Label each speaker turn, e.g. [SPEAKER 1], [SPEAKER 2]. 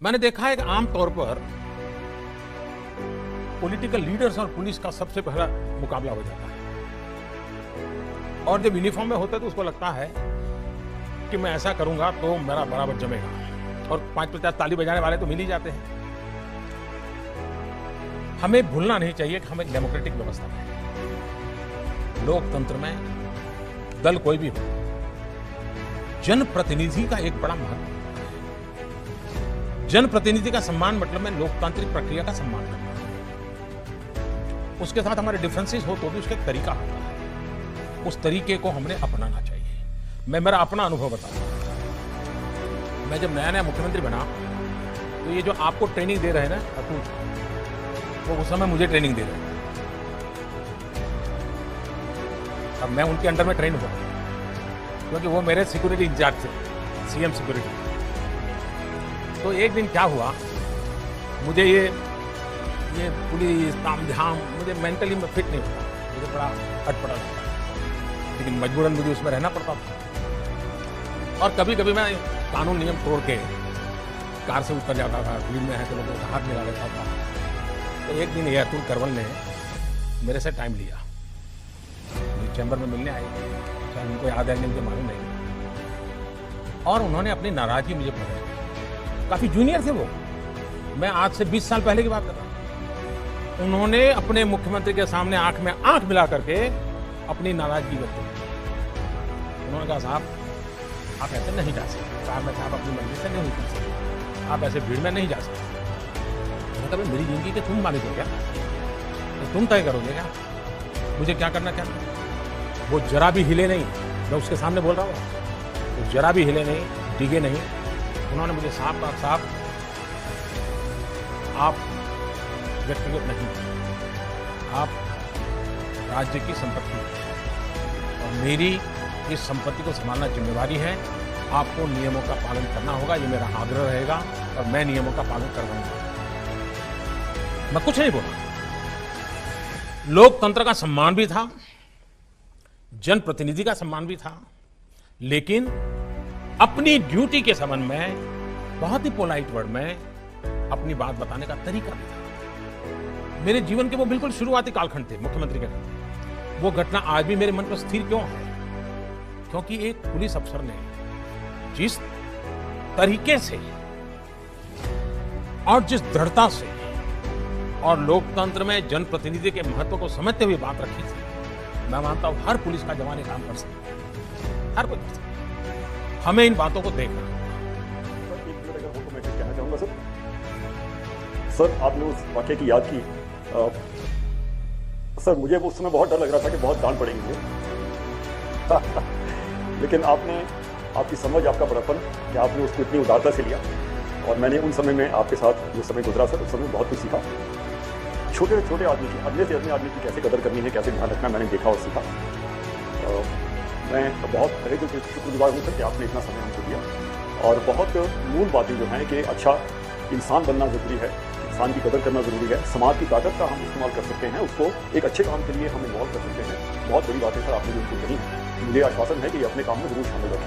[SPEAKER 1] मैंने देखा है कि आम तौर पर पॉलिटिकल लीडर्स और पुलिस का सबसे पहला मुकाबला हो जाता है और जब यूनिफॉर्म में होता है तो उसको लगता है कि मैं ऐसा करूंगा तो मेरा बराबर जमेगा और 5-50 ताली बजाने वाले तो मिल ही जाते हैं। हमें भूलना नहीं चाहिए कि हम एक डेमोक्रेटिक व्यवस्था में हैं। लोकतंत्र में दल कोई भी हो, जनप्रतिनिधि का एक बड़ा महत्व है। जनप्रतिनिधि का सम्मान मतलब मैं लोकतांत्रिक प्रक्रिया का सम्मान करना है। उसके साथ हमारे डिफरेंसेस हो तो भी उसका एक तरीका होता है, उस तरीके को हमने अपनाना चाहिए। मैं मेरा अपना अनुभव बताऊंगा। मैं जब नया नया मुख्यमंत्री बना तो ये जो आपको ट्रेनिंग दे रहे हैं ना अतुल, वो उस समय मुझे ट्रेनिंग दे रहे हैं। अब मैं उनके अंडर में ट्रेन हुआ क्योंकि वो मेरे सिक्योरिटी इंचार्ज थे, सीएम सिक्योरिटी। तो एक दिन क्या हुआ, मुझे ये पुलिस तामझाम मुझे मेंटली में फिट नहीं हुआ, मुझे बड़ा अटपटा लगता, लेकिन मजबूरन मुझे उसमें रहना पड़ता था। और कभी कभी मैं कानून नियम तोड़ के कार से उतर जाता था, भीड़ में है तो लोगों का हाथ मिला लेता था। तो एक दिन ये अतुल करवल ने मेरे से टाइम लिया, मुझे चैम्बर में मिलने आए, शायद उनको याद है नहीं, मुझे मालूम नहीं। और उन्होंने अपनी नाराजगी मुझे बताई। काफी जूनियर थे वो, मैं आज से 20 साल पहले की बात कर रहा हूँ। उन्होंने अपने मुख्यमंत्री के सामने आंख में आंख मिला करके अपनी नाराजगी व्यक्त की। उन्होंने कहा साहब आप ऐसे नहीं जा सकते, साहब मैं साहब अपनी मर्जी से नहीं जा सकते, आप ऐसे भीड़ में नहीं जा सकते। मैंने कहा मेरी जिंदगी के तुम मालिक हो क्या, तो तुम तय करोगे क्या मुझे क्या करना क्या नहीं। वो जरा भी हिले नहीं, मैं उसके सामने बोल रहा हूँ, वो जरा भी हिले नहीं, डिगे नहीं। उन्होंने मुझे साफ कहा साहब आप व्यक्तिगत नहीं, आप राज्य की संपत्ति हैं और मेरी इस संपत्ति को संभालना जिम्मेवारी है। आपको नियमों का पालन करना होगा, ये मेरा आग्रह रहेगा और मैं नियमों का पालन करवाऊंगा। मैं कुछ नहीं बोला। लोकतंत्र का सम्मान भी था, जनप्रतिनिधि का सम्मान भी था, लेकिन अपनी ड्यूटी के संबंध में बहुत ही पोलाइट वर्ड में अपनी बात बताने का तरीका भी था। मेरे जीवन के वो बिल्कुल शुरुआती कालखंड थे मुख्यमंत्री के नाम। वो घटना आज भी मेरे मन पर स्थिर क्यों है, क्योंकि एक पुलिस अफसर ने जिस तरीके से और जिस दृढ़ता से और लोकतंत्र में जनप्रतिनिधि के महत्व को समझते हुए बात रखी थी, मैं मानता हूं हर पुलिस का जवान काम कर सकता है, हर कोई कर सकता है। हमें इन बातों को देखना होगा।
[SPEAKER 2] सर आपने उस वाकये की याद की। सर मुझे उस समय बहुत डर लग रहा था कि बहुत डांट पड़ेगी मुझे। लेकिन आपकी समझ, आपका बड़प्पन कि आपने उसको इतनी उदारता से लिया और मैंने उन समय में आपके साथ जो समय गुजरा सर, उस समय बहुत कुछ सीखा। छोटे छोटे आदमी की, अपने से अपने आदमी की कैसे कदर करनी है, कैसे ध्यान रखना, मैंने देखा और सीखा। मैं बहुत शुक्रगुजार हूँ सर कि आपने इतना समय हमको दिया। और बहुत मूल बातें जो हैं कि अच्छा इंसान बनना ज़रूरी है, इंसान की कदर करना ज़रूरी है, समाज की ताकत का हम इस्तेमाल कर सकते हैं, उसको एक अच्छे काम के लिए हम इन्वॉल्व कर सकते हैं। बहुत बड़ी बात है सर आपने जो उनको कही। मुझे आश्वासन है कि अपने काम में जरूर शामिल रखें।